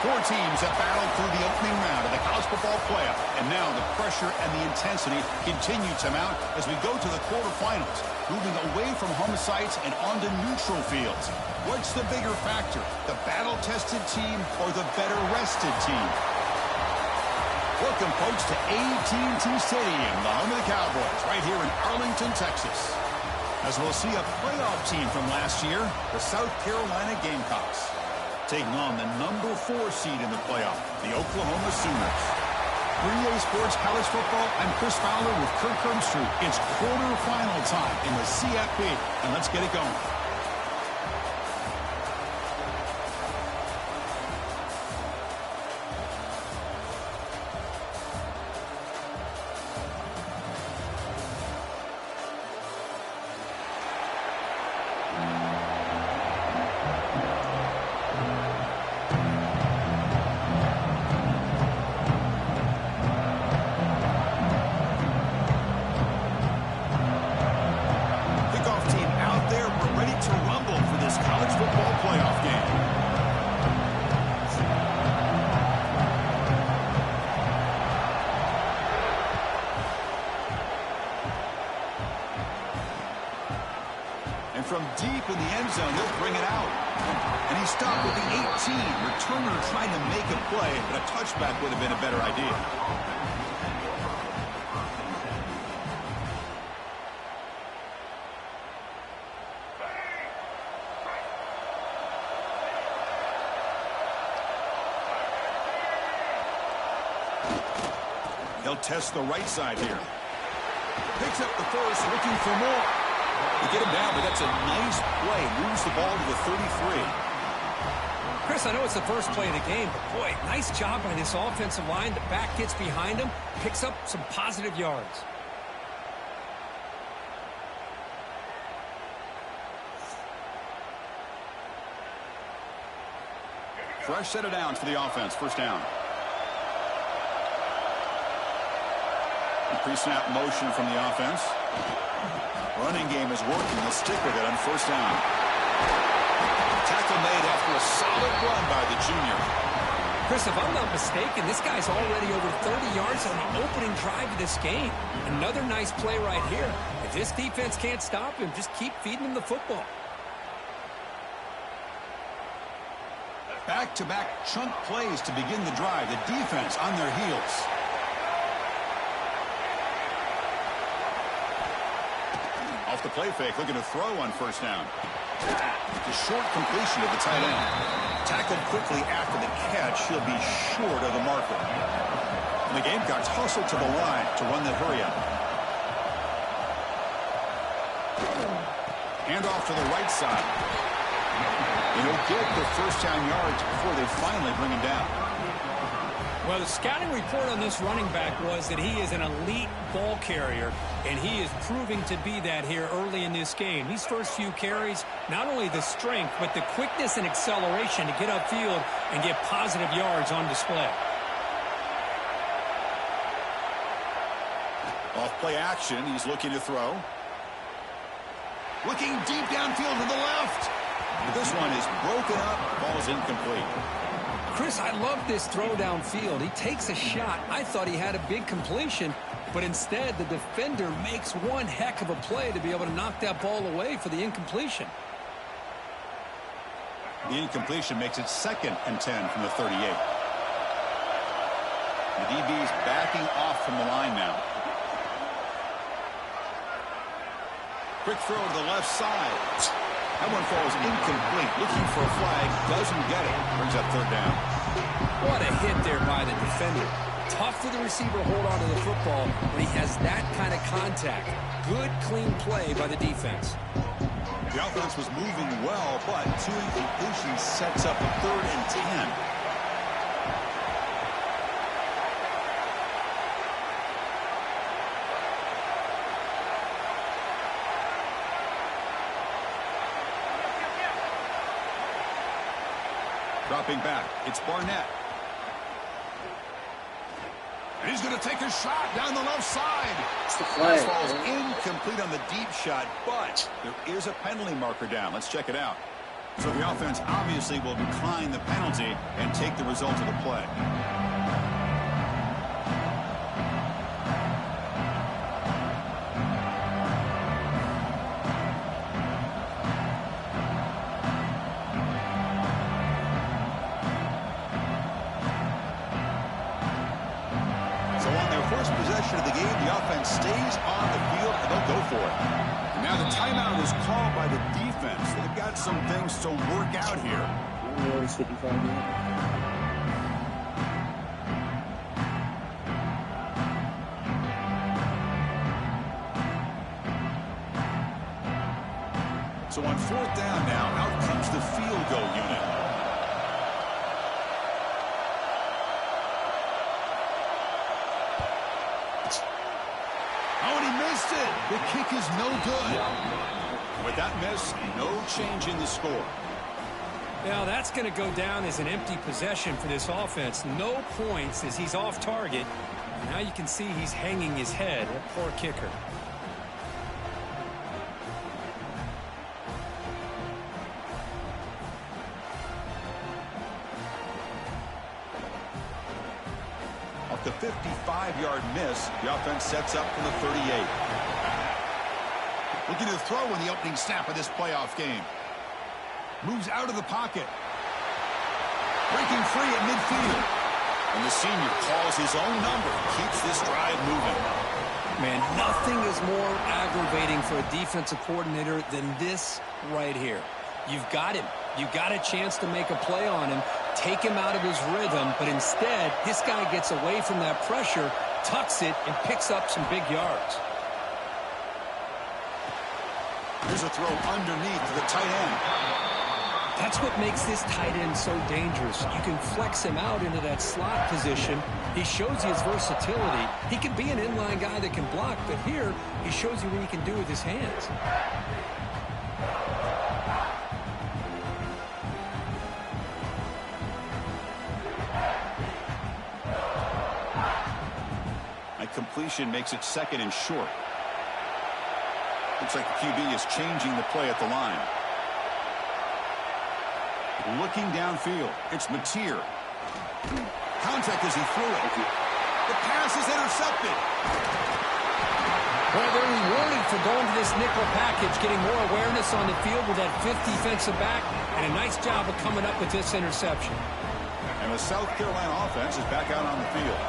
Four teams have battled through the opening round of the college football playoff, and now the pressure and the intensity continue to mount as we go to the quarterfinals, moving away from home sites and onto neutral fields. What's the bigger factor, the battle-tested team or the better-rested team? Welcome, folks, to AT&T Stadium, the home of the Cowboys, right here in Arlington, Texas. As we'll see a playoff team from last year, the South Carolina Gamecocks, taking on the number 4 seed in the playoff, the Oklahoma Sooners. For EA Sports College Football, I'm Chris Fowler with Kirk Herbstreit. It's quarterfinal time in the CFP, and let's get it going. From deep in the end zone, they'll bring it out. And he stopped with the 18. Returner trying to make a play, but a touchback would have been a better idea. They'll test the right side here. Picks up the first, looking for more. To get him down, but that's a nice play. Moves the ball to the 33. Chris, I know it's the first play of the game, but boy, nice job by this offensive line. The back gets behind him, picks up some positive yards. Fresh set of downs for the offense. First down. Pre-snap motion from the offense. Running game is working. They'll stick with it on first down. Tackle made after a solid run by the junior. Chris, if I'm not mistaken, this guy's already over 30 yards on the opening drive of this game. Another nice play right here. If this defense can't stop him, just keep feeding him the football. Back-to-back chunk plays to begin the drive. The defense on their heels. Off the play fake, looking to throw on first down. The short completion to the tight end. Tackled quickly after the catch. He'll be short of the marker. And the Gamecocks hustle to the line to run the hurry-up. Hand off to the right side. And he'll get the first down yards before they finally bring him down. Well, the scouting report on this running back was that he is an elite ball carrier, and he is proving to be that here early in this game. These first few carries, not only the strength, but the quickness and acceleration to get upfield and get positive yards on display. Off play action, he's looking to throw. Looking deep downfield to the left. But this one is broken up, ball's incomplete. Chris, I love this throw downfield. He takes a shot. I thought he had a big completion, but instead the defender makes one heck of a play to be able to knock that ball away for the incompletion. The incompletion makes it 2nd and 10 from the 38. The DB's backing off from the line now. Quick throw to the left side. That one falls incomplete. Looking for a flag. Doesn't get it. Brings up third down. What a hit there by the defender. Tough for the receiver to hold on to the football when he has that kind of contact. Good, clean play by the defense. The offense was moving well, but 2 incompletions sets up a 3rd and 10. Dropping back, it's Barnett. And he's going to take a shot down the left side. It's the flag. Falls incomplete on the deep shot, but there is a penalty marker down. Let's check it out. So the offense obviously will decline the penalty and take the result of the play. So on their first possession of the game, the offense stays on the field and they'll go for it. And now the timeout is called by the defense. They've got some things to work out here. So on fourth down now, out comes the field goal unit. Oh, and he missed it. The kick is no good. With that miss, no change in the score. Now that's going to go down as an empty possession for this offense. No points as he's off target. Now you can see he's hanging his head. That poor kicker. Off the 55-yard miss, the offense sets up from the 38. Looking to throw in the opening snap of this playoff game. Moves out of the pocket. Breaking free at midfield. And the senior calls his own number. Keeps this drive moving. Man, nothing is more aggravating for a defensive coordinator than this right here. You've got him. You got a chance to make a play on him, take him out of his rhythm, but instead, this guy gets away from that pressure, tucks it, and picks up some big yards. Here's a throw underneath to the tight end. That's what makes this tight end so dangerous. You can flex him out into that slot position. He shows you his versatility. He can be an inline guy that can block, but here, he shows you what he can do with his hands. Completion makes it second and short. Looks like the QB is changing the play at the line. Looking downfield, it's Mateer. Contact as he threw it. The pass is intercepted. Well, they're rewarded for going to this nickel package, getting more awareness on the field with that fifth defensive back, and a nice job of coming up with this interception. And the South Carolina offense is back out on the field.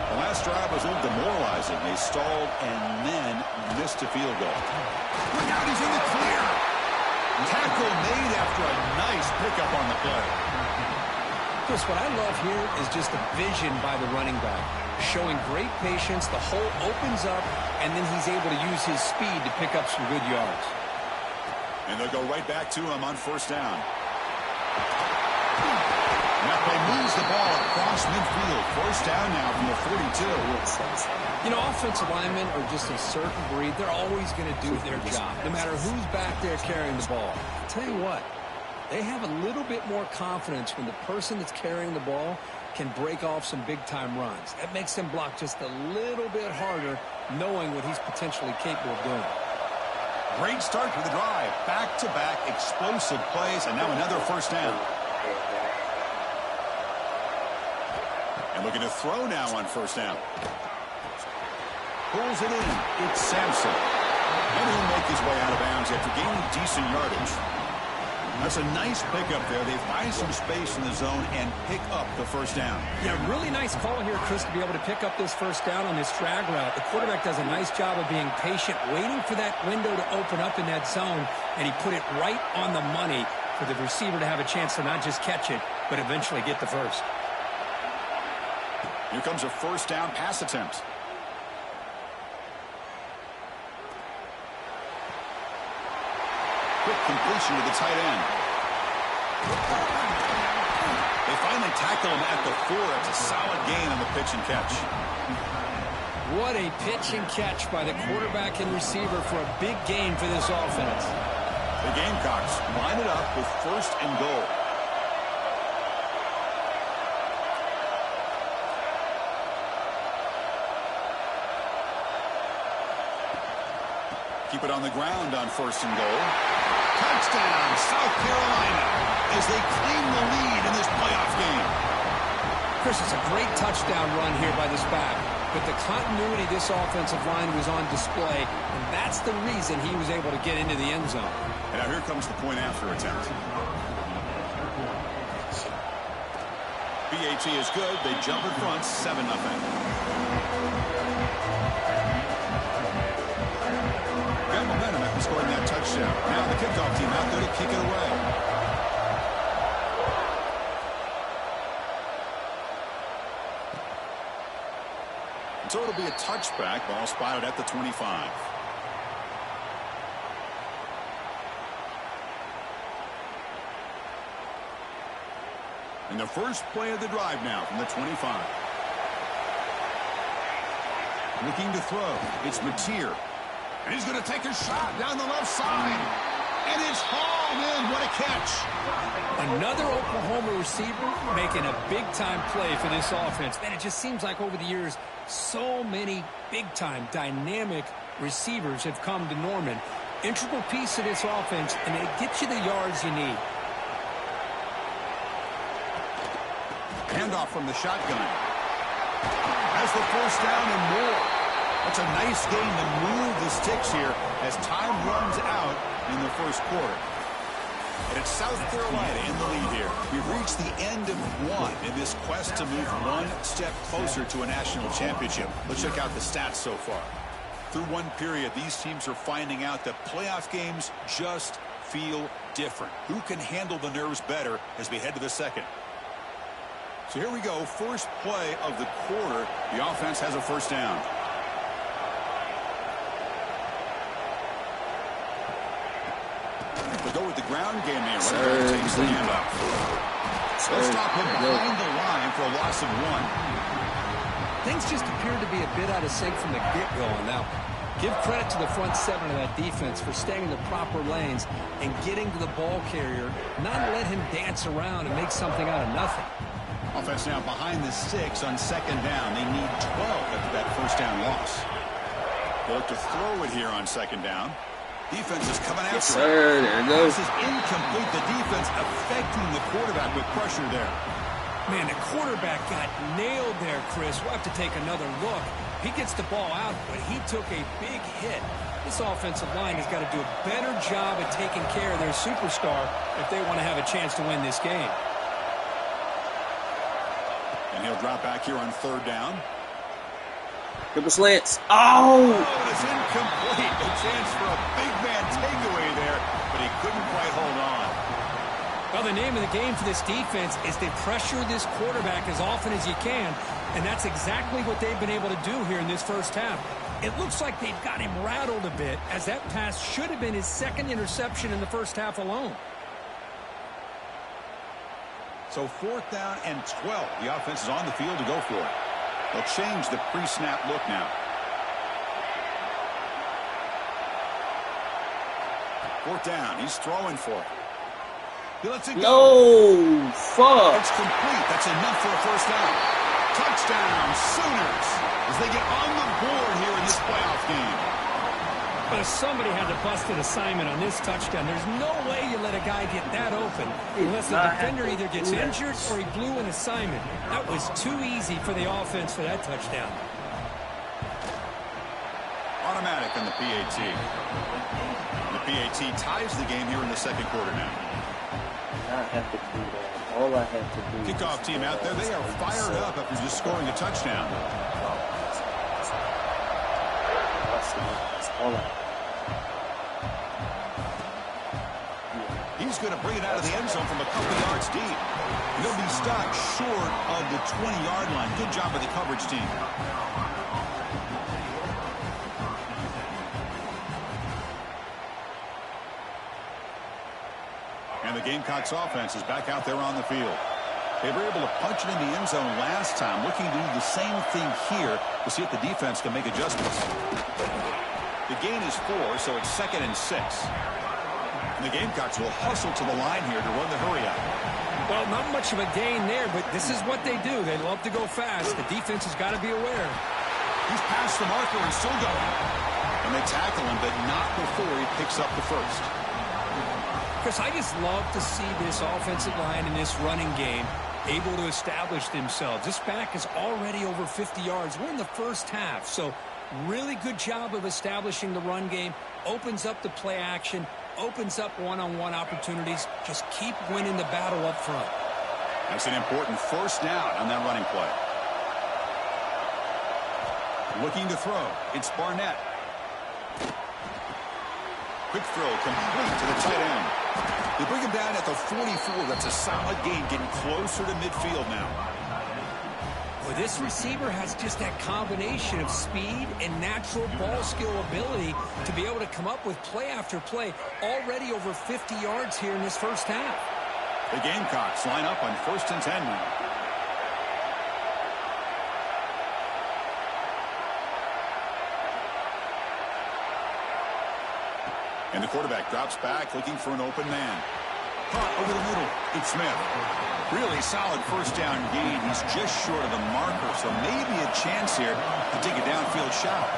The last drive was a little demoralizing. They stalled and then missed a field goal. Look out, he's in the clear. Tackle made after a nice pickup on the play. Chris, what I love here is just the vision by the running back. Showing great patience, the hole opens up, and then he's able to use his speed to pick up some good yards. And they'll go right back to him on first down. That play moves the ball across midfield. First down now from the 42. You know, offensive linemen are just a certain breed. They're always going to do their job, no matter who's back there carrying the ball. I'll tell you what, they have a little bit more confidence when the person that's carrying the ball can break off some big-time runs. That makes them block just a little bit harder, knowing what he's potentially capable of doing. Great start to the drive. Back-to-back explosive plays, and now another first down. And looking to throw now on first down. Pulls it in. It's Sampson. And he'll make his way out of bounds after gaining decent yardage. That's a nice pickup there. They find some space in the zone and pick up the first down. Yeah, really nice call here, Chris, to be able to pick up this first down on this drag route. The quarterback does a nice job of being patient, waiting for that window to open up in that zone, and he put it right on the money for the receiver to have a chance to not just catch it, but eventually get the first. Here comes a first down pass attempt. Quick completion to the tight end. They finally tackle him at the 4. It's a solid gain on the pitch and catch. What a pitch and catch by the quarterback and receiver for a big gain for this offense. The Gamecocks line it up with first and goal. keep it on the ground on 1st and goal. Touchdown, South Carolina, as they claim the lead in this playoff game. Chris, it's a great touchdown run here by this back. But the continuity this offensive line was on display, and that's the reason he was able to get into the end zone. And now here comes the point after attempt. BAT is good. They jump in front, 7-0. Got momentum after scoring that touchdown. Now the kickoff team out there to kick it away. So it'll be a touchback. Ball spotted at the 25. And the first play of the drive now from the 25. Looking to throw. It's Mateer. And he's going to take a shot down the left side. And it's hauled in. What a catch. Another Oklahoma receiver making a big-time play for this offense. Man, it just seems like over the years, so many big-time, dynamic receivers have come to Norman. Integral piece of this offense, and it gets you the yards you need. Handoff from the shotgun. Has the first down and more. That's a nice game to move the sticks here as time runs out in the first quarter. And it's South Carolina in the lead here. We've reached the end of one in this quest to move one step closer to a national championship. Let's check out the stats so far. Through one period, these teams are finding out that playoff games just feel different. Who can handle the nerves better as we head to the second? So here we go. First play of the quarter. The offense has a first down. They go with the ground game here. Takes the handoff. They'll stop him behind the line for a loss of 1. Things just appeared to be a bit out of sync from the get-go. Now, give credit to the front 7 of that defense for staying in the proper lanes and getting to the ball carrier, not let him dance around and make something out of nothing. Offense now behind the 6 on second down. They need 12 after that first down loss. They look to throw it here on second down. Defense is coming after yes, sir. There it goes. This is incomplete. The defense affecting the quarterback with pressure there. Man, the quarterback got nailed there, Chris. We'll have to take another look. He gets the ball out, but he took a big hit. This offensive line has got to do a better job at taking care of their superstar if they want to have a chance to win this game. And he'll drop back here on third down. Triple slants. Oh! It's incomplete. A chance for a big man takeaway there, but he couldn't quite hold on. Well, the name of the game for this defense is to pressure this quarterback as often as you can, and that's exactly what they've been able to do here in this first half. It looks like they've got him rattled a bit, as that pass should have been his second interception in the first half alone. So 4th down and 12. The offense is on the field to go for it. They'll change the pre-snap look now. 4th down. He's throwing for it. He lets it go. No, fuck. It's complete. That's enough for a first down. Touchdown, Sooners, as they get on the board here in this playoff game. But somebody had to bust an assignment on this touchdown. There's no way you let a guy get that open unless the defender either gets injured or he blew an assignment. That was too easy for the offense for that touchdown. Automatic on the PAT. The PAT ties the game here in the second quarter now. I have to do that. All I have to do. Kickoff team out there. They are fired up after just scoring a touchdown. He's going to bring it out of the end zone from a couple yards deep. He'll be stopped short of the 20-yard line. Good job by the coverage team. And the Gamecocks offense is back out there on the field. They were able to punch it in the end zone last time, looking to do the same thing here to see if the defense can make adjustments. The gain is 4, so it's 2nd and 6. And the Gamecocks will hustle to the line here to run the hurry out. Well, not much of a gain there, but this is what they do. They love to go fast. The defense has got to be aware. He's past the marker and still going. And they tackle him, but not before he picks up the first. Chris, I just love to see this offensive line in this running game able to establish themselves. This back is already over 50 yards. We're in the first half, so really good job of establishing the run game. Opens up the play action, opens up one-on-one opportunities. Just keep winning the battle up front. That's an important first down on that running play. Looking to throw. It's Barnett. Quick throw complete to the tight end. They bring him down at the 44. That's a solid gain, getting closer to midfield now. Well, this receiver has just that combination of speed and natural ball skill ability to be able to come up with play after play. Already over 50 yards here in this first half. The Gamecocks line up on 1st and 10 now. And the quarterback drops back, looking for an open man. Caught over the middle. It's Smith. Really solid first down gain. He's just short of the marker, so maybe a chance here to take a downfield shot.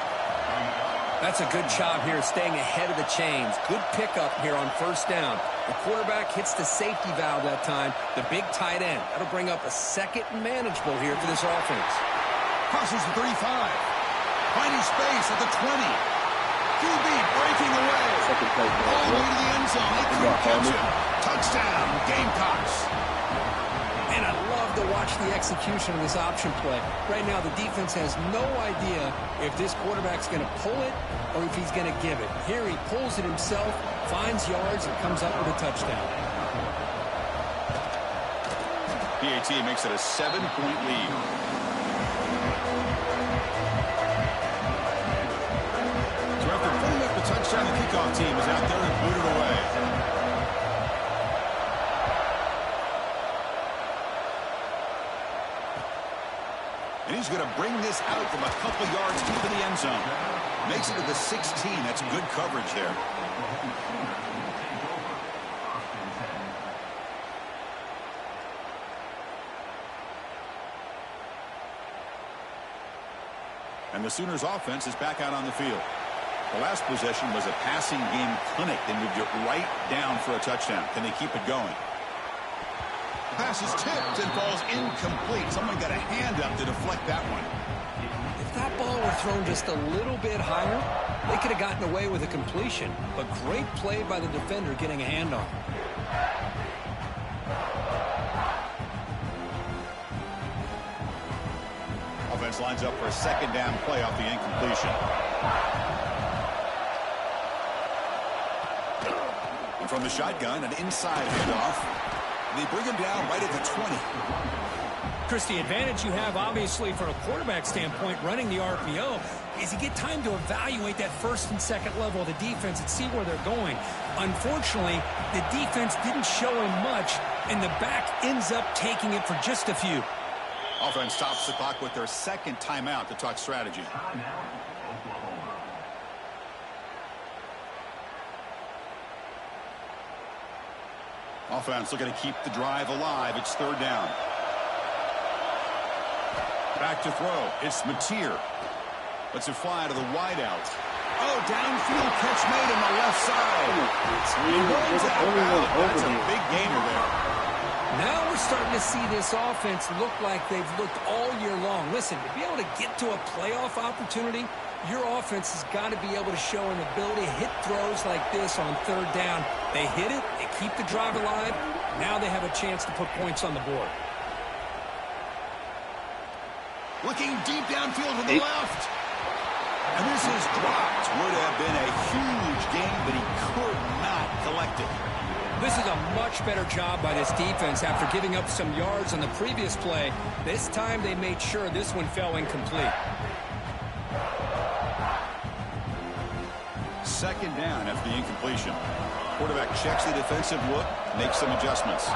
That's a good job here, staying ahead of the chains. Good pickup here on first down. The quarterback hits the safety valve that time, the big tight end. That'll bring up a second and manageable here for this offense. Crosses the 35. Finding space at the 20. QB breaking away. All the way to the end zone. They couldn't catch him. Touchdown, Gamecocks. And I love to watch the execution of this option play. Right now, the defense has no idea if this quarterback's going to pull it or if he's going to give it. Here he pulls it himself, finds yards, and comes up with a touchdown. PAT makes it a 7-point lead. So after putting up the touchdown, the kickoff team is out there and booted away. And he's going to bring this out from a couple yards into the end zone. Makes it to the 16. That's good coverage there. And the Sooners offense is back out on the field. The last possession was a passing game clinic. They moved it right down for a touchdown. Can they keep it going? Pass is tipped and falls incomplete. Someone got a hand up to deflect that one. If that ball were thrown just a little bit higher, they could have gotten away with a completion. But great play by the defender getting a hand on it. Offense lines up for a second down play off the incompletion. And from the shotgun, an inside handoff. They bring him down right at the 20. Chris, the advantage you have, obviously, from a quarterback standpoint, running the RPO, is you get time to evaluate that first and second level of the defense and see where they're going. Unfortunately, the defense didn't show him much, and the back ends up taking it for just a few. Offense stops the clock with their second timeout to talk strategy. Offense looking to keep the drive alive. It's third down. Back to throw. It's Mateer. Lets it fly to the wideout. Oh, downfield catch made on the left side. He runs out. That's a big gainer there. Now we're starting to see this offense look like they've looked all year long. Listen, to be able to get to a playoff opportunity, your offense has got to be able to show an ability to hit throws like this on third down. They hit it, they keep the drive alive. Now they have a chance to put points on the board. Looking deep downfield to the left. And this is dropped. Would have been a huge gain, but he could not collect it. This is a much better job by this defense after giving up some yards on the previous play. This time they made sure this one fell incomplete. Second down after the incompletion. Quarterback checks the defensive look, makes some adjustments.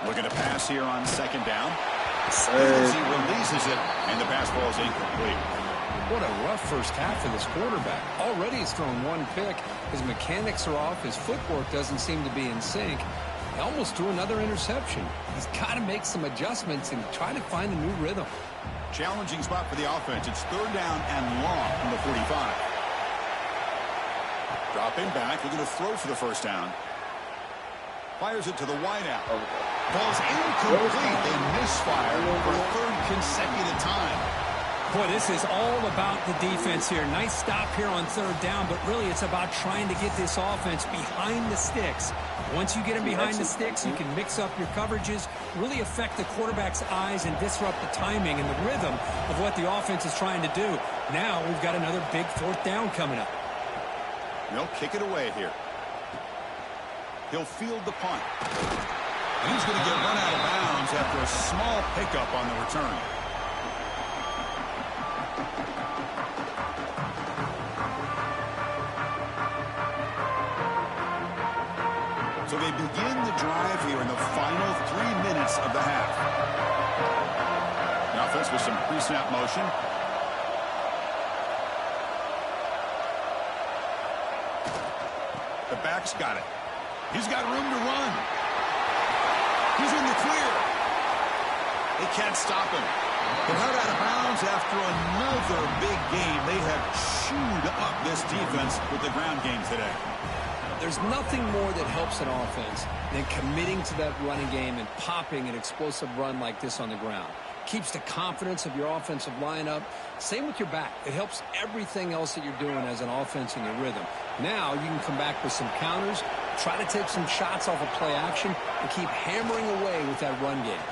Looking to pass here on second down. As he releases it, and the pass ball is incomplete. What a rough first half for this quarterback. Already he's thrown one pick. His mechanics are off. His footwork doesn't seem to be in sync. He almost threw another interception. He's got to make some adjustments and try to find a new rhythm. Challenging spot for the offense. It's 3rd down and long from the 45. Dropping back, looking to throw for the 1st down. Fires it to the wideout. Ball's incomplete. They misfire for a 3rd consecutive time. Boy, this is all about the defense here. Nice stop here on 3rd down, but really it's about trying to get this offense behind the sticks. Once you get them behind the sticks, you can mix up your coverages, really affect the quarterback's eyes and disrupt the timing and the rhythm of what the offense is trying to do. Now we've got another big 4th down coming up. They'll kick it away here. He'll field the punt. And he's going to get run out of bounds after a small pickup on the return. So they begin the drive here in the final 3 minutes of the half. The offense with some pre-snap motion. The back's got it. He's got room to run. He's in the clear. They can't stop him. They're out of bounds after another big game. They have chewed up this defense with the ground game today. There's nothing more that helps an offense than committing to that running game and popping an explosive run like this on the ground. Keeps the confidence of your offensive lineup. Same with your back. It helps everything else that you're doing as an offense in your rhythm. Now you can come back with some counters, try to take some shots off of play action, and keep hammering away with that run game.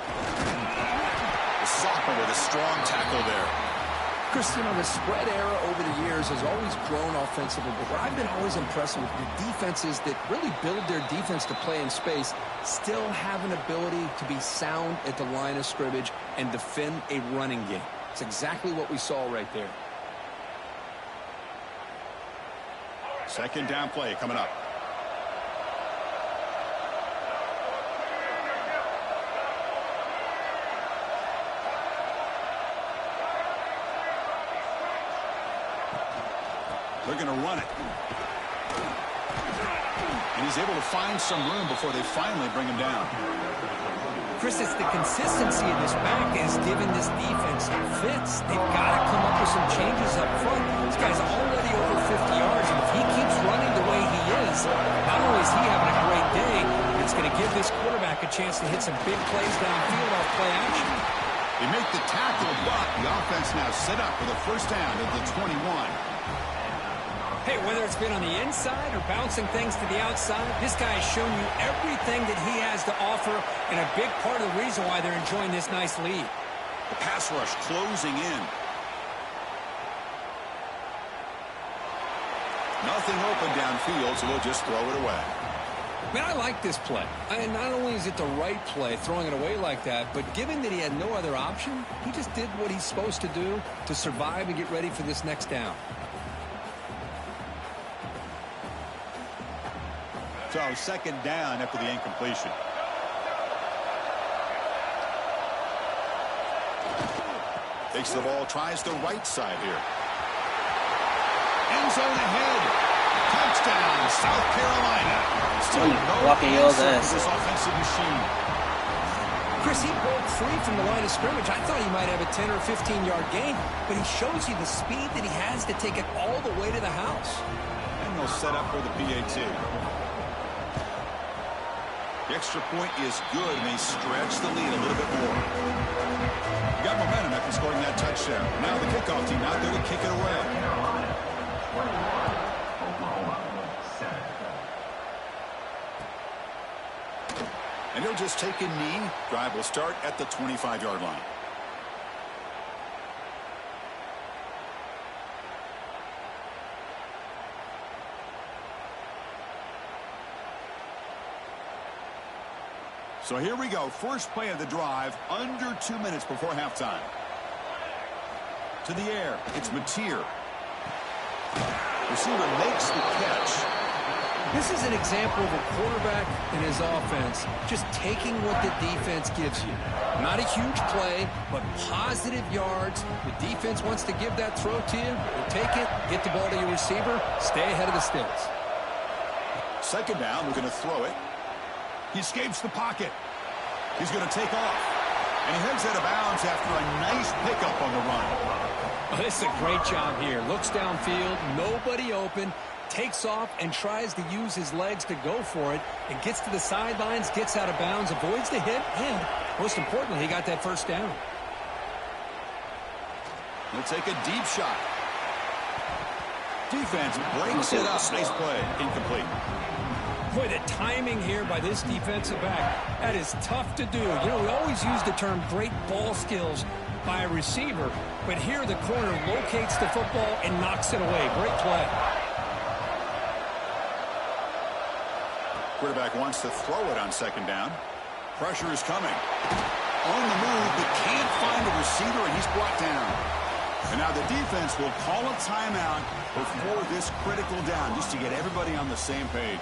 The sophomore with a strong tackle there. Chris, you know, the spread era over the years has always grown offensively, but what I've been always impressed with the defenses that really build their defense to play in space still have an ability to be sound at the line of scrimmage and defend a running game. It's exactly what we saw right there. 2nd down play coming up. They're going to run it. And he's able to find some room before they finally bring him down. Chris, it's the consistency of this back is giving this defense fits. They've got to come up with some changes up front. This guy's already over 50 yards, and if he keeps running the way he is, not only is he having a great day, it's going to give this quarterback a chance to hit some big plays downfield off play action. They make the tackle, but the offense now set up for the 1st down at the 21. Hey, whether it's been on the inside or bouncing things to the outside, this guy has shown you everything that he has to offer, and a big part of the reason why they're enjoying this nice lead. The pass rush closing in. Nothing open downfield, so they'll just throw it away. Man, I like this play. And not only is it the right play, throwing it away like that, but given that he had no other option, he just did what he's supposed to do to survive and get ready for this next down. So 2nd down after the incompletion. Takes the ball, tries the right side here. End zone ahead. Touchdown, South Carolina. Still no answer to this offensive machine. Chris, he broke free from the line of scrimmage. I thought he might have a 10 or 15-yard gain, but he shows you the speed that he has to take it all the way to the house. And they'll set up for the PAT. The extra point is good, and they stretch the lead a little bit more. You got momentum after scoring that touchdown. Now the kickoff team out there to kick it away. And he'll just take a knee. Drive will start at the 25-yard line. So here we go. First play of the drive, under 2 minutes before halftime. To the air, it's Mateer. Receiver makes the catch. This is an example of a quarterback and his offense just taking what the defense gives you. Not a huge play, but positive yards. The defense wants to give that throw to you. You take it, get the ball to your receiver, stay ahead of the sticks. 2nd down, we're going to throw it. He escapes the pocket. He's going to take off. And he heads out of bounds after a nice pickup on the run. Oh, this is a great job here. Looks downfield, nobody open, takes off and tries to use his legs to go for it, and gets to the sidelines, gets out of bounds, avoids the hit, and most importantly, he got that first down. He'll take a deep shot. Defense breaks it up. Nice play. Incomplete. Boy, the timing here by this defensive back, that is tough to do. You know, we always use the term great ball skills by a receiver, but here the corner locates the football and knocks it away. Great play. Quarterback wants to throw it on second down. Pressure is coming. On the move, but can't find a receiver, and he's brought down. And now the defense will call a timeout before this critical down, just to get everybody on the same page.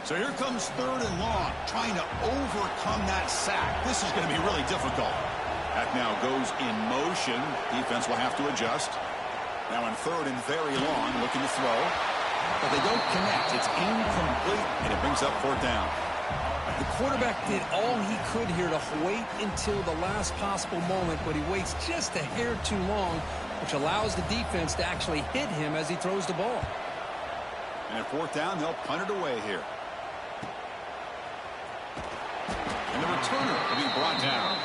So here comes 3rd and long, trying to overcome that sack. This is going to be really difficult. That now goes in motion. Defense will have to adjust. Now in 3rd and very long, looking to throw. But they don't connect. It's incomplete, and it brings up 4th down. The quarterback did all he could here to wait until the last possible moment, but he waits just a hair too long, which allows the defense to actually hit him as he throws the ball. And at 4th down, they'll punt it away here. And the returner will be brought down.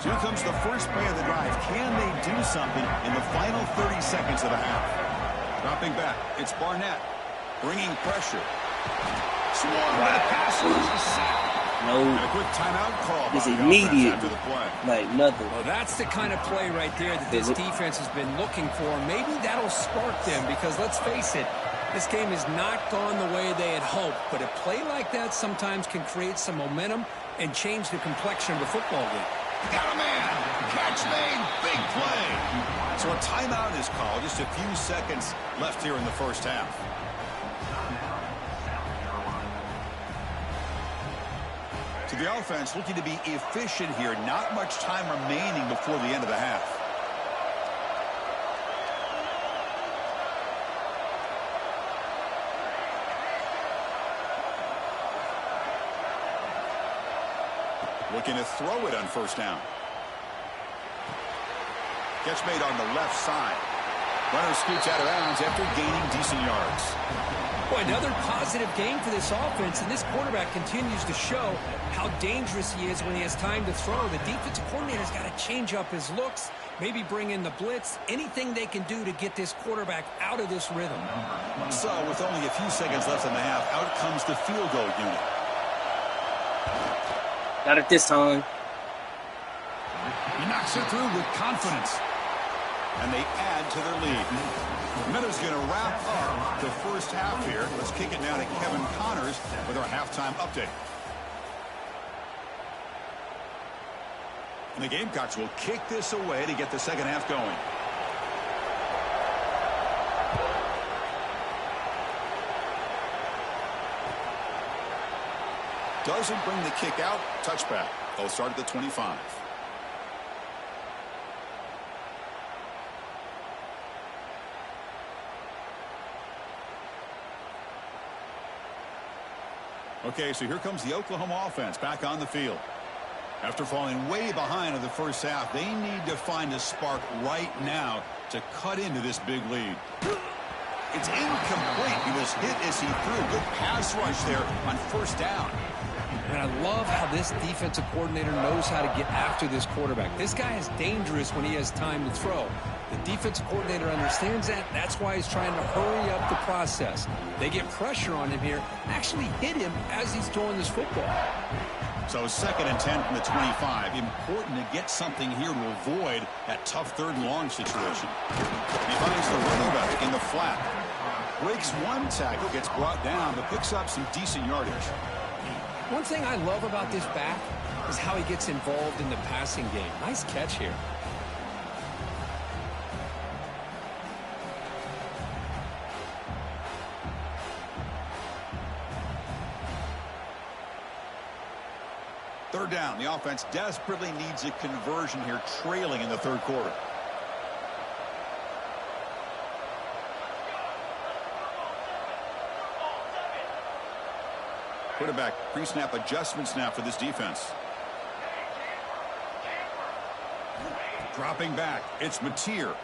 So here comes the first play of the drive. Can they do something in the final 30 seconds of the half? Dropping back, it's Barnett, bringing pressure. Swung by the pass rush, the sack. No. And a quick timeout call. It's immediate. After the play. Like nothing. Well, that's the kind of play right there that this defense has been looking for. Maybe that'll spark them because, let's face it, this game has not gone the way they had hoped. But a play like that sometimes can create some momentum and change the complexion of the football game. Got a man. Catch made. Big play. So a timeout is called. Just a few seconds left here in the first half. So the offense looking to be efficient here. Not much time remaining before the end of the half. Looking to throw it on 1st down. Catch made on the left side. Runner scoots out of bounds after gaining decent yards. Boy, another positive game for this offense, and this quarterback continues to show how dangerous he is when he has time to throw. The defensive coordinator's got to change up his looks, maybe bring in the blitz, anything they can do to get this quarterback out of this rhythm. So, with only a few seconds left in the half, out comes the field goal unit. Not at this time. He knocks it through with confidence. And they add to their lead. Miller's going to wrap up the first half here. Let's kick it now to Kevin Connors with our halftime update. And the Gamecocks will kick this away to get the second half going. Doesn't bring the kick out. Touchback. They'll start at the 25. Okay, so here comes the Oklahoma offense back on the field. After falling way behind in the first half, they need to find a spark right now to cut into this big lead. It's incomplete. He was hit as he threw. Good pass rush there on 1st down. And I love how this defensive coordinator knows how to get after this quarterback. This guy is dangerous when he has time to throw. The defensive coordinator understands that. That's why he's trying to hurry up the process. They get pressure on him here, actually hit him as he's throwing this football. So 2nd and 10 from the 25. Important to get something here to avoid that tough 3rd and long situation. He finds the running back in the flat. Breaks one tackle, gets brought down, but picks up some decent yardage. One thing I love about this back is how he gets involved in the passing game. Nice catch here. down. The offense desperately needs a conversion here, trailing in the third quarter. Quarterback pre-snap adjustments now for this defense. Dropping back, it's Mateer.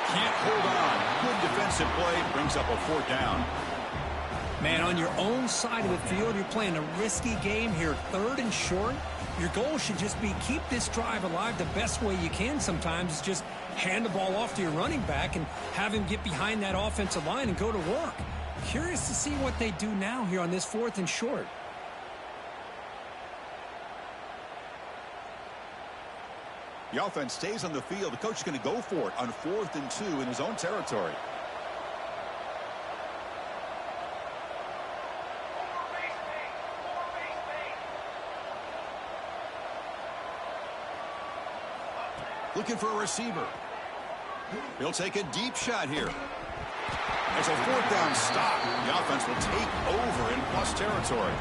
Can't hold on. Good defensive play, brings up a fourth down. Man, on your own side of the field, you're playing a risky game here, 3rd and short. Your goal should just be keep this drive alive the best way you can sometimes. Is just hand the ball off to your running back and have him get behind that offensive line and go to work. Curious to see what they do now here on this 4th and short. The offense stays on the field. The coach is going to go for it on 4th and 2 in his own territory. Looking for a receiver. He'll take a deep shot here. It's a 4th down stop. The offense will take over in plus territory.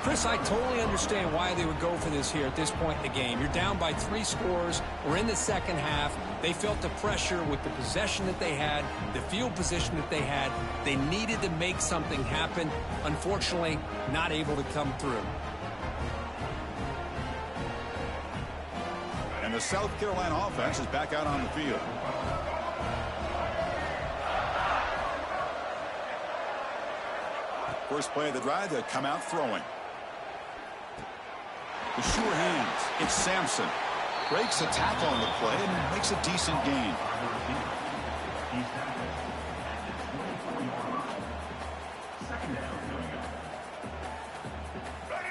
Chris, I totally understand why they would go for this here at this point in the game. You're down by 3 scores. We're in the second half. They felt the pressure with the possession that they had, the field position that they had. They needed to make something happen. Unfortunately, not able to come through. And the South Carolina offense is back out on the field. First play of the drive, they come out throwing. The sure hands. It's Sampson. Breaks a tackle on the play and makes a decent gain.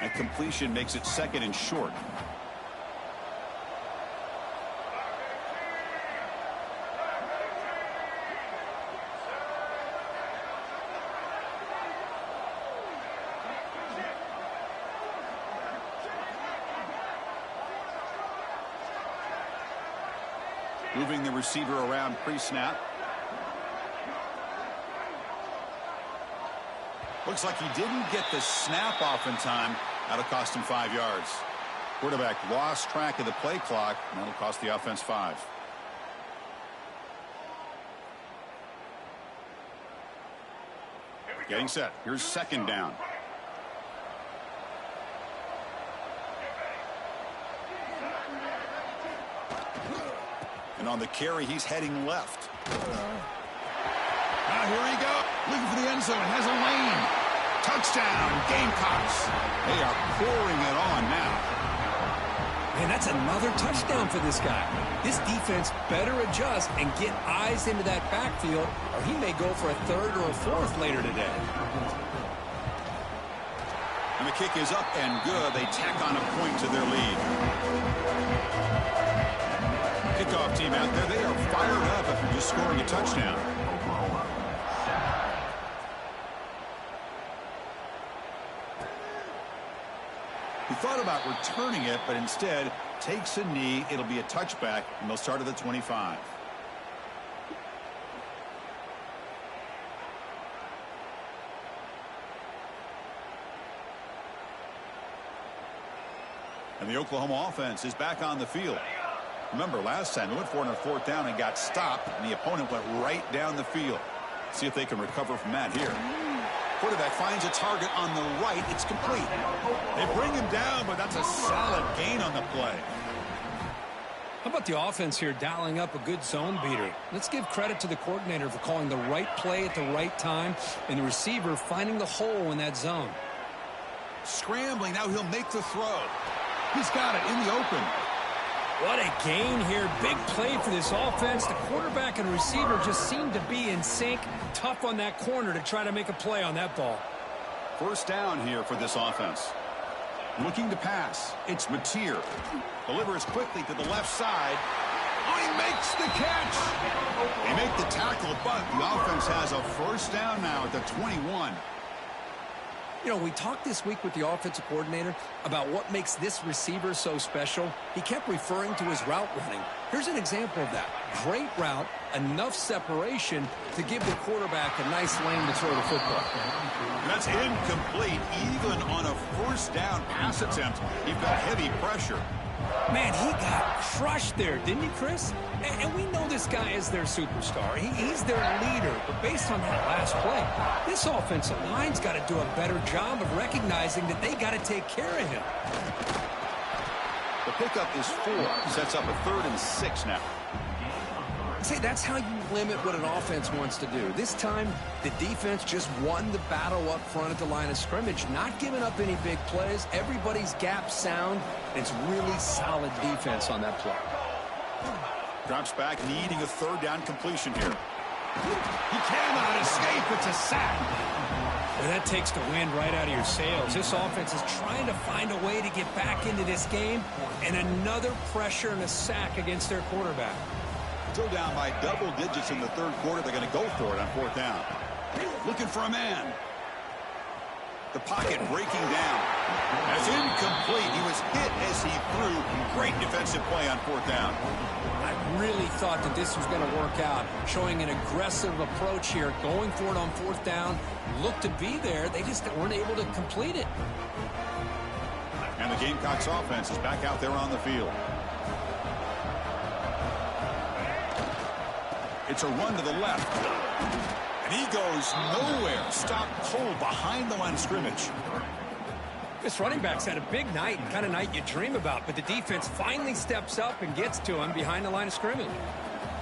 And completion makes it 2nd and short. Moving the receiver around pre-snap. Looks like he didn't get the snap off in time. That'll cost him 5 yards. Quarterback lost track of the play clock, and that'll cost the offense 5. Getting set. Here's 2nd down. And on the carry, he's heading left. Now here he goes. Looking for the end zone. Has a lane. Touchdown, Gamecocks. They are pouring it on now. Man, that's another touchdown for this guy. This defense better adjust and get eyes into that backfield, or he may go for a 3rd or a 4th later today. And the kick is up and good. They tack on a point to their lead. Kickoff team out there, they are fired up after just scoring a touchdown. He thought about returning it, but instead takes a knee. It'll be a touchback, and they'll start at the 25. And the Oklahoma offense is back on the field. Remember, last time they went for it on 4th down and got stopped, and the opponent went right down the field. See if they can recover from that here. Quarterback finds a target on the right. It's complete. They bring him down, but that's a solid gain on the play. How about the offense here dialing up a good zone beater? Let's give credit to the coordinator for calling the right play at the right time and the receiver finding the hole in that zone. Scrambling. Now he'll make the throw. He's got it in the open. What a gain here. Big play for this offense. The quarterback and receiver just seem to be in sync. Tough on that corner to try to make a play on that ball. First down here for this offense. Looking to pass. It's Mateer. Delivers quickly to the left side. Oh, he makes the catch. They make the tackle, but the offense has a first down now at the 21. You know, we talked this week with the offensive coordinator about what makes this receiver so special. He kept referring to his route running. Here's an example of that. Great route, enough separation to give the quarterback a nice lane to throw the football. That's incomplete. Even on a first down pass attempt, he felt heavy pressure. Man, he got crushed there, didn't he, Chris? And we know this guy is their superstar. He's their leader. But based on that last play, this offensive line's got to do a better job of recognizing that they got to take care of him. The pickup is 4. Sets up a 3rd and 6 now. See, that's how you limit what an offense wants to do. This time, the defense just won the battle up front at the line of scrimmage, not giving up any big plays. Everybody's gap sound. It's really solid defense on that play. Drops back, needing a 3rd down completion here. He cannot escape. It's a sack. Well, that takes the wind right out of your sails. This offense is trying to find a way to get back into this game, and another pressure and a sack against their quarterback. Still down by double digits in the 3rd quarter. They're going to go for it on 4th down. Looking for a man. The pocket breaking down. That's incomplete. He was hit as he threw. Great defensive play on 4th down. I really thought that this was going to work out, showing an aggressive approach here, going for it on 4th down. Looked to be there. They just weren't able to complete it. And the Gamecocks offense is back out there on the field. It's a run to the left. And he goes nowhere. Stopped cold behind the line of scrimmage. This running back's had a big night, kind of night you dream about, but the defense finally steps up and gets to him behind the line of scrimmage.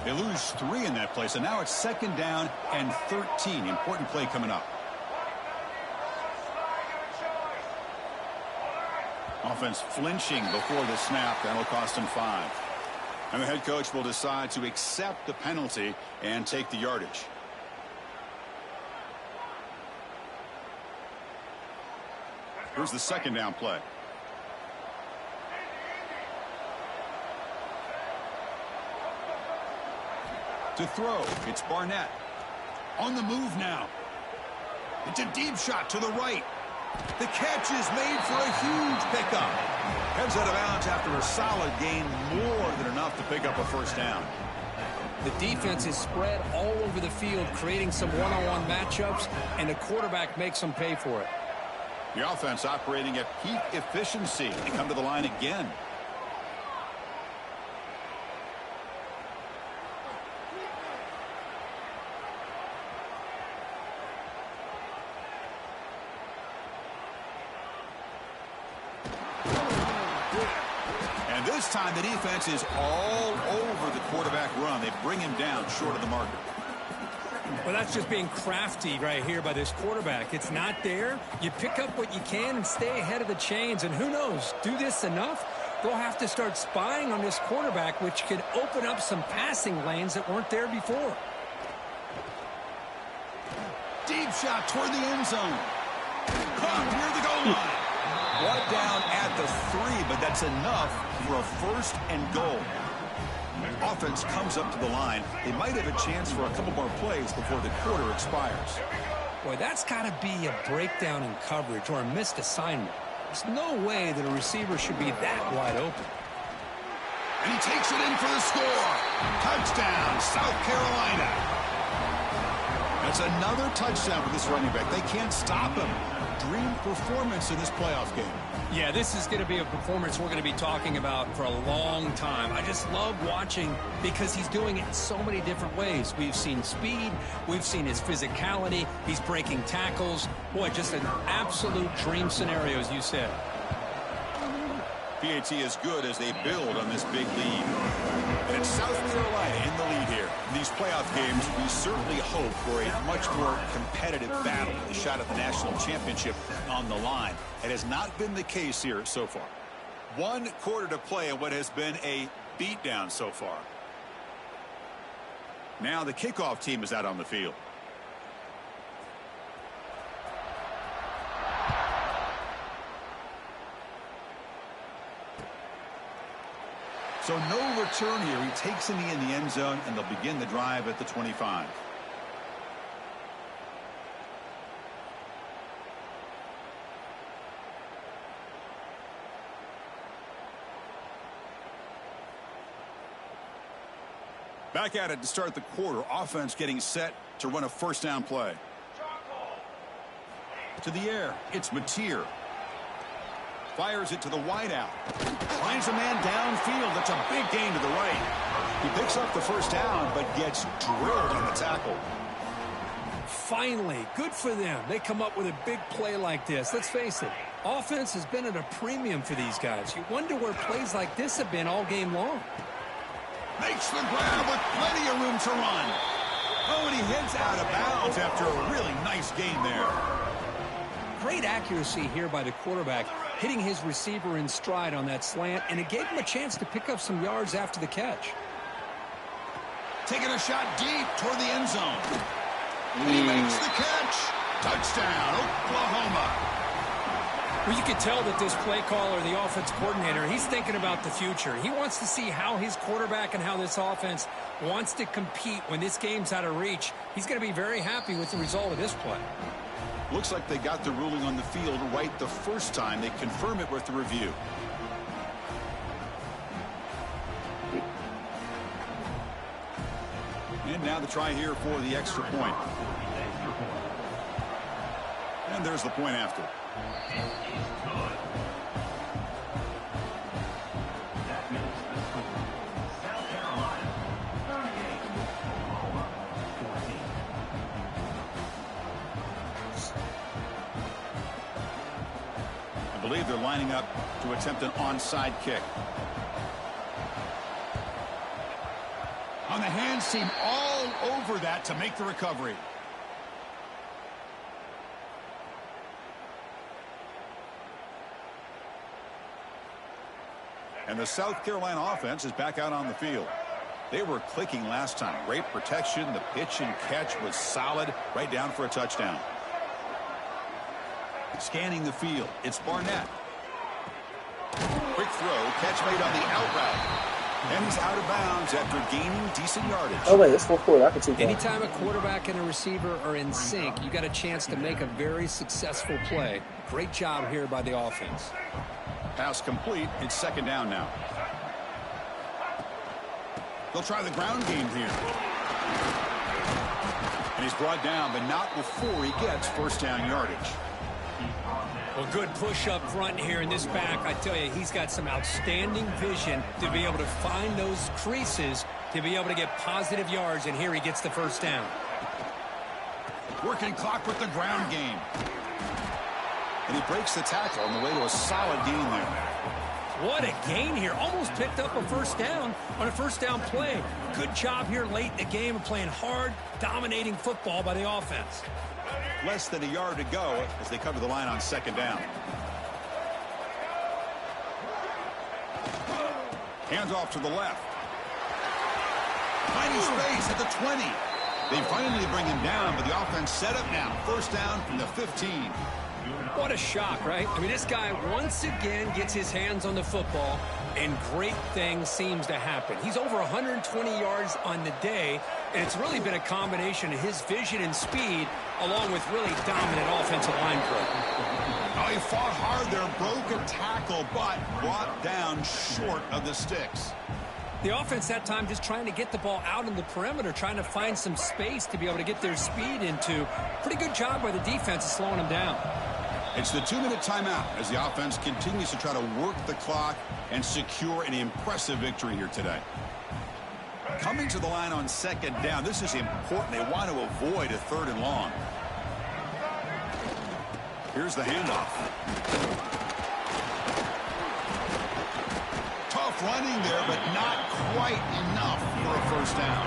They lose 3 in that play, so now it's 2nd down and 13. Important play coming up. Offense flinching before the snap. That'll cost him 5. And the head coach will decide to accept the penalty and take the yardage. Here's the 2nd down play. To throw, it's Barnett. On the move now. It's a deep shot to the right. The catch is made for a huge pickup. Heads out of bounds after a solid gain, more than enough to pick up a 1st down. The defense is spread all over the field, creating some one-on-one matchups, and the quarterback makes them pay for it. The offense operating at peak efficiency. They come to the line again. This time the defense is all over the quarterback run. They bring him down short of the marker. Well, that's just being crafty right here by this quarterback. It's not there. You pick up what you can and stay ahead of the chains. And who knows, do this enough, they'll have to start spying on this quarterback, which could open up some passing lanes that weren't there before. Deep shot toward the end zone. Caught near the goal line. Brought down at the 3, but that's enough for a 1st and goal. Offense comes up to the line. They might have a chance for a couple more plays before the quarter expires. Boy, that's got to be a breakdown in coverage or a missed assignment. There's no way that a receiver should be that wide open. And he takes it in for the score. Touchdown, South Carolina. That's another touchdown for this running back. They can't stop him. Dream performance in this playoff game. Yeah, this is going to be a performance we're going to be talking about for a long time. I just love watching because he's doing it in so many different ways. We've seen speed. We've seen his physicality. He's breaking tackles. Boy, just an absolute dream scenario, as you said. PAT is good as they build on this big lead. And it's South Carolina in the lead here. In these playoff games, we certainly hope for a much more competitive battle. The shot at the national championship on the line. It has not been the case here so far. 1 quarter to play in what has been a beatdown so far. Now the kickoff team is out on the field. So no return here. He takes him in the end zone, and they'll begin the drive at the 25. Back at it to start the quarter. Offense getting set to run a first down play. To the air. It's Mateer. Fires it to the wideout. Finds a man downfield. That's a big gain to the right. He picks up the first down, but gets drilled on the tackle. Finally, good for them. They come up with a big play like this. Let's face it, offense has been at a premium for these guys. You wonder where plays like this have been all game long. Makes the grab with plenty of room to run. Oh, and he heads out of bounds after a really nice gain there. Great accuracy here by the quarterback, hitting his receiver in stride on that slant, and it gave him a chance to pick up some yards after the catch. Taking a shot deep toward the end zone. He makes the catch. Touchdown, Oklahoma. Well, you could tell that this play caller, the offense coordinator, he's thinking about the future. He wants to see how his quarterback and how this offense wants to compete when this game's out of reach. He's going to be very happy with the result of this play. Looks like they got the ruling on the field right the first time. They confirm it with the review. And now the try here for the extra point. And there's the point after. I believe they're lining up to attempt an onside kick. On the hands team all over that to make the recovery. And the South Carolina offense is back out on the field. They were clicking last time. Great protection. The pitch and catch was solid. Right down for a touchdown. Scanning the field. It's Barnett. Quick throw. Catch made on the out route. And he's out of bounds after gaining decent yardage. Oh, wait, it's full court. I can see that. Anytime a quarterback and a receiver are in sync, you got a chance to make a very successful play. Great job here by the offense. Pass complete. It's second down now. They'll try the ground game here. And he's brought down, but not before he gets first down yardage. Well, good push up front here in this back. I tell you, he's got some outstanding vision to be able to find those creases to be able to get positive yards, and here he gets the first down. Working clock with the ground game. And he breaks the tackle on the way to a solid gain there. What a gain here. Almost picked up a first down on a first down play. Good job here late in the game of playing hard, dominating football by the offense. Less than a yard to go as they cover the line on second down. Hands off to the left. Finding space at the 20. They finally bring him down, but the offense set up now. First down from the 15. What a shock, right? I mean, this guy once again gets his hands on the football, and great things seems to happen. He's over 120 yards on the day, and it's really been a combination of his vision and speed along with really dominant offensive line play. Oh, he fought hard there, broke a tackle, but brought down short of the sticks. The offense that time just trying to get the ball out in the perimeter, trying to find some space to be able to get their speed into. Pretty good job by the defense of slowing them down. It's the 2-minute timeout as the offense continues to try to work the clock and secure an impressive victory here today. Coming to the line on second down, this is important. They want to avoid a third and long. Here's the handoff. Tough running there, but not quite enough for a first down.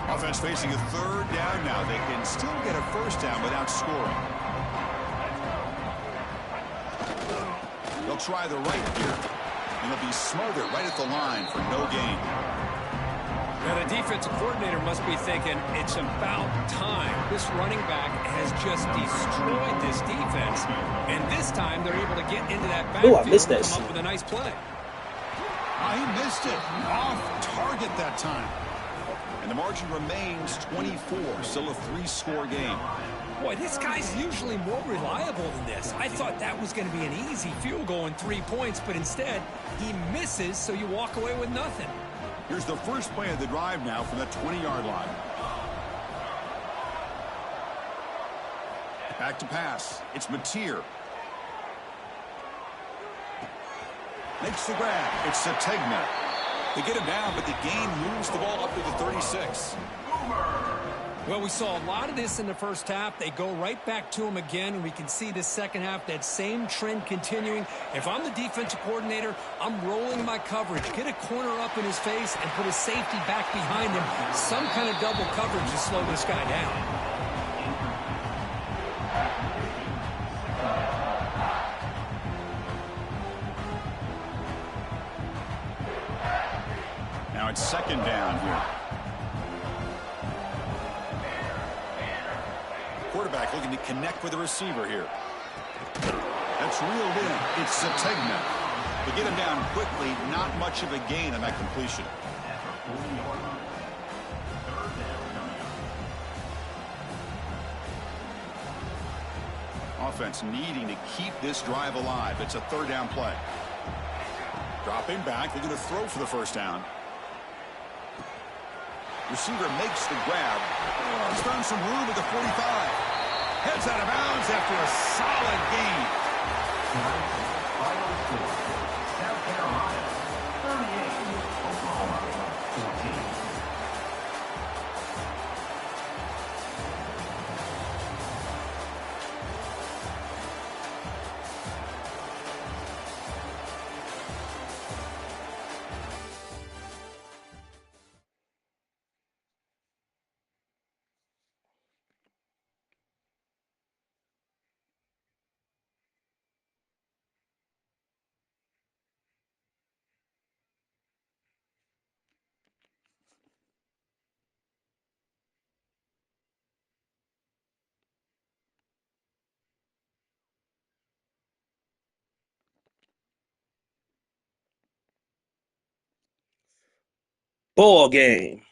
Offense facing a third down now. They can still get a first down without scoring. They'll try the right here, and they'll be smothered right at the line for no gain. Now, the defensive coordinator must be thinking, it's about time. This running back has just destroyed this defense, and this time they're able to get into that backfield and come up with a nice play. He missed it. Off target that time. And the margin remains 24. Still a 3-score game. Boy, this guy's usually more reliable than this. I thought that was going to be an easy field goal in 3 points, but instead, he misses, so you walk away with nothing. Here's the first play of the drive now from the 20-yard line. Back to pass. It's Mateer. Makes the grab. It's Sategna. They get him down, but the gain moves the ball up to the 36. Well, we saw a lot of this in the first half. They go right back to him again, and we can see the second half, that same trend continuing. If I'm the defensive coordinator, I'm rolling my coverage. Get a corner up in his face and put a safety back behind him. Some kind of double coverage to slow this guy down. Now it's second down here. Quarterback looking to connect with the receiver here. That's reeled in. It's Sategna. They get him down quickly. Not much of a gain on that completion. Offense needing to keep this drive alive. It's a third down play. Dropping back. They're going to throw for the first down. Receiver makes the grab. He's found some room at the 45. Heads out of bounds after a solid gain. South Carolina, 38, Oklahoma, 14. Ball game.